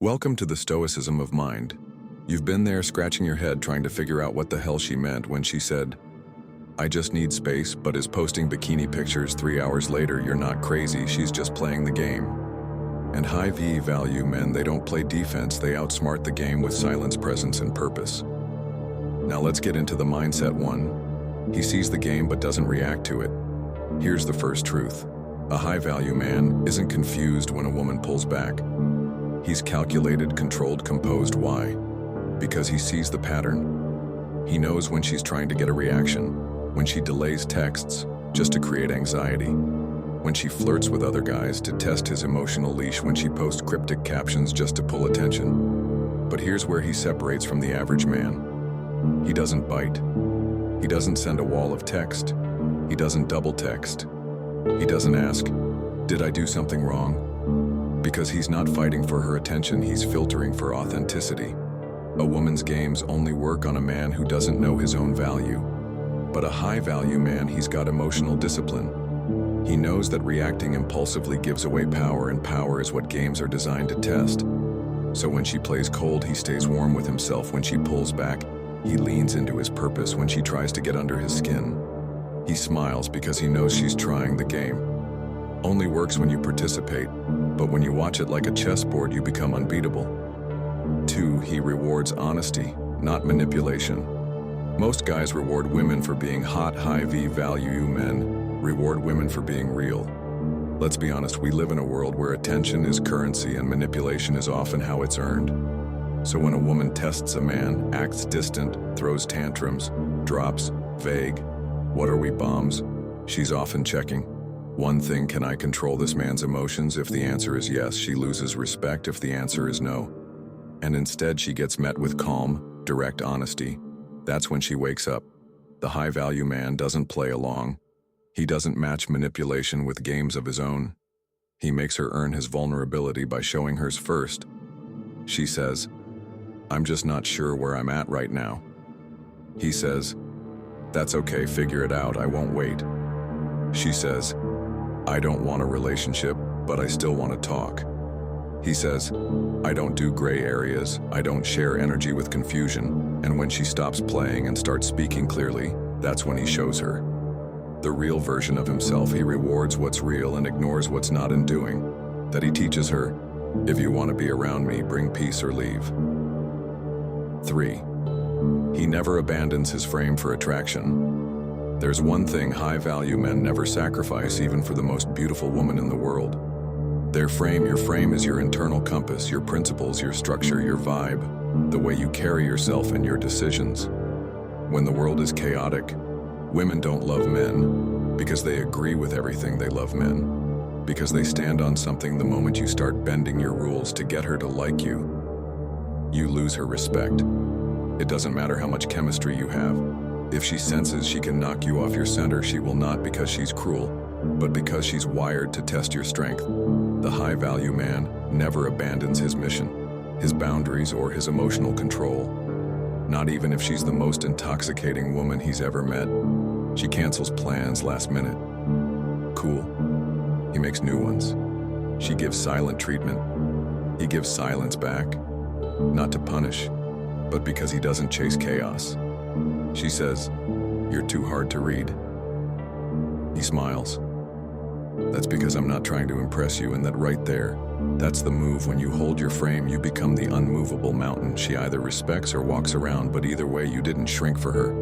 Welcome to the Stoicism of mind. You've been there scratching your head trying to figure out what the hell she meant when she said, "I just need space," but is posting bikini pictures 3 hours later. You're not crazy, she's just playing the game. And high V value men, they don't play defense, they outsmart the game with silence, presence, and purpose. Now let's get into the mindset one. He sees the game but doesn't react to it. Here's the first truth. A high value man isn't confused when a woman pulls back. He's calculated, controlled, composed. Why? Because he sees the pattern. He knows when she's trying to get a reaction, when she delays texts just to create anxiety, when she flirts with other guys to test his emotional leash, when she posts cryptic captions just to pull attention. But here's where he separates from the average man. He doesn't bite. He doesn't send a wall of text. He doesn't double text. He doesn't ask, "Did I do something wrong?" Because he's not fighting for her attention, he's filtering for authenticity. A woman's games only work on a man who doesn't know his own value. But a high-value man, he's got emotional discipline. He knows that reacting impulsively gives away power, and power is what games are designed to test. So when she plays cold, he stays warm with himself. When she pulls back, he leans into his purpose. When she tries to get under his skin, he smiles because he knows she's trying. The game only works when you participate, but when you watch it like a chessboard, you become unbeatable. 2. He rewards honesty, not manipulation. Most guys reward women for being hot. High V value men reward women for being real. Let's be honest, we live in a world where attention is currency and manipulation is often how it's earned. So when a woman tests a man, acts distant, throws tantrums, drops vague, "What are we, bombs?" she's often checking one thing: can I control this man's emotions? If the answer is yes, she loses respect. If the answer is no, and instead she gets met with calm, direct honesty, that's when she wakes up. The high-value man doesn't play along. He doesn't match manipulation with games of his own. He makes her earn his vulnerability by showing hers first. She says, "I'm just not sure where I'm at right now." He says, "That's okay, figure it out, I won't wait." She says, "I don't want a relationship, but I still want to talk." He says, "I don't do gray areas, I don't share energy with confusion." And when she stops playing and starts speaking clearly, that's when he shows her the real version of himself. He rewards what's real and ignores what's not. In doing that, he teaches her, "If you want to be around me, bring peace or leave." 3. He never abandons his frame for attraction. There's one thing high-value men never sacrifice, even for the most beautiful woman in the world. Their frame. Your frame is your internal compass, your principles, your structure, your vibe, the way you carry yourself and your decisions. When the world is chaotic, women don't love men because they agree with everything. They love men because they stand on something. The moment you start bending your rules to get her to like you, you lose her respect. It doesn't matter how much chemistry you have. If she senses she can knock you off your center, she will not, because she's cruel, but because she's wired to test your strength. The high-value man never abandons his mission, his boundaries, or his emotional control. Not even if she's the most intoxicating woman he's ever met. She cancels plans last minute. Cool. He makes new ones. She gives silent treatment. He gives silence back. Not to punish, but because he doesn't chase chaos. She says, "You're too hard to read." He smiles. "That's because I'm not trying to impress you." And that right there, that's the move. When you hold your frame, you become the unmovable mountain. She either respects or walks around, but either way, you didn't shrink for her.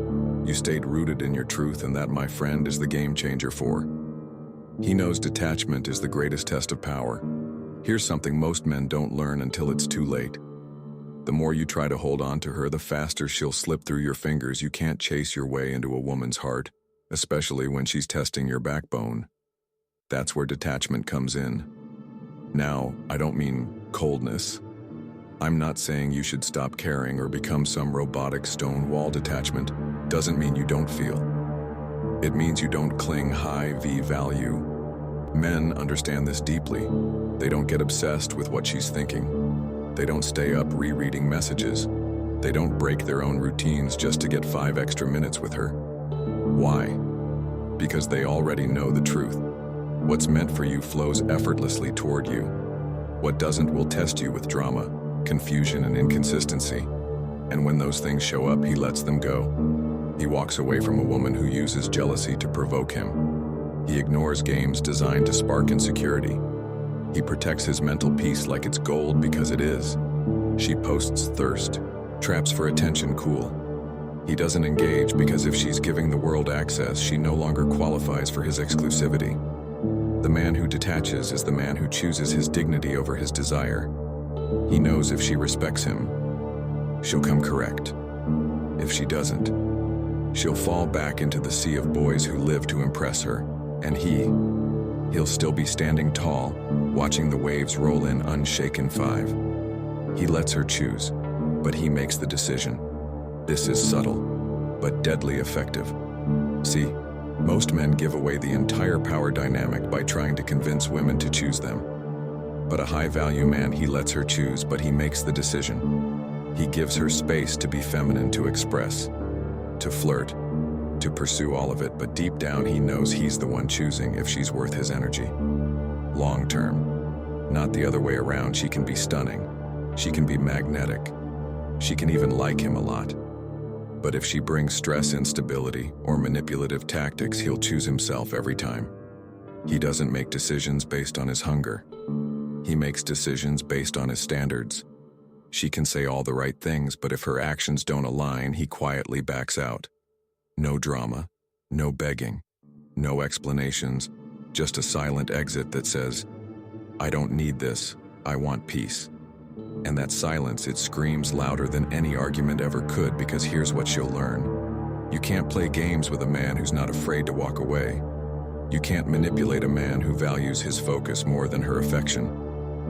You stayed rooted in your truth, and that, my friend, is the game changer. 4. He knows detachment is the greatest test of power. Here's something most men don't learn until it's too late. The more you try to hold on to her, the faster she'll slip through your fingers. You can't chase your way into a woman's heart, especially when she's testing your backbone. That's where detachment comes in. Now, I don't mean coldness. I'm not saying you should stop caring or become some robotic stone wall. Detachment doesn't mean you don't feel. It means you don't cling. High V value men understand this deeply. They don't get obsessed with what she's thinking. They don't stay up rereading messages. They don't break their own routines just to get 5 extra minutes with her. Why? Because they already know the truth. What's meant for you flows effortlessly toward you. What doesn't will test you with drama. confusion, and inconsistency. And when those things show up, he lets them go. He walks away from a woman who uses jealousy to provoke him. He ignores games designed to spark insecurity. He protects his mental peace like it's gold because it is. She posts thirst, traps for attention cool. He doesn't engage because if she's giving the world access, she no longer qualifies for his exclusivity. The man who detaches is the man who chooses his dignity over his desire. He knows if she respects him, she'll come correct. If she doesn't, she'll fall back into the sea of boys who live to impress her, and he'll still be standing tall, watching the waves roll in unshaken 5. He lets her choose, but he makes the decision. This is subtle, but deadly effective. See, most men give away the entire power dynamic by trying to convince women to choose them. But a high-value man, he lets her choose, but he makes the decision. He gives her space to be feminine, to express, to flirt, to pursue all of it, but deep down he knows he's the one choosing if she's worth his energy. Long term, not the other way around. She can be stunning. She can be magnetic. She can even like him a lot. But if she brings stress, instability, or manipulative tactics, he'll choose himself every time. He doesn't make decisions based on his hunger. He makes decisions based on his standards. She can say all the right things, but if her actions don't align, he quietly backs out. No drama, no begging, no explanations, just a silent exit that says, "I don't need this, I want peace." And that silence, it screams louder than any argument ever could, because here's what she'll learn. You can't play games with a man who's not afraid to walk away. You can't manipulate a man who values his focus more than her affection.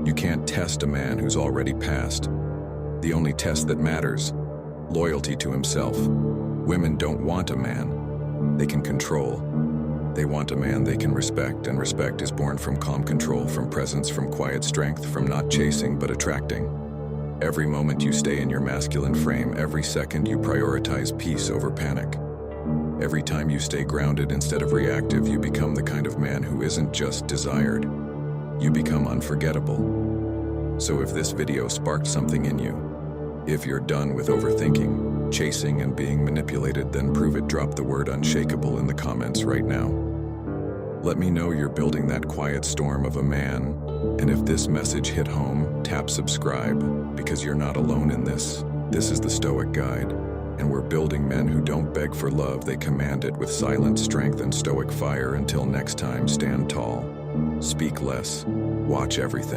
You can't test a man who's already passed. The only test that matters, loyalty to himself. Women don't want a man they can control. They want a man they can respect, and respect is born from calm control, from presence, from quiet strength, from not chasing but attracting. Every moment you stay in your masculine frame, every second you prioritize peace over panic. Every time you stay grounded instead of reactive, you become the kind of man who isn't just desired. You become unforgettable. So if this video sparked something in you, if you're done with overthinking, chasing, and being manipulated, then prove it. Drop the word unshakable in the comments right now. Let me know you're building that quiet storm of a man, and if this message hit home, tap subscribe, because you're not alone in this. This is the Stoic Guide, and we're building men who don't beg for love, they command it with silent strength and stoic fire. Until next time, stand tall, speak less, watch everything.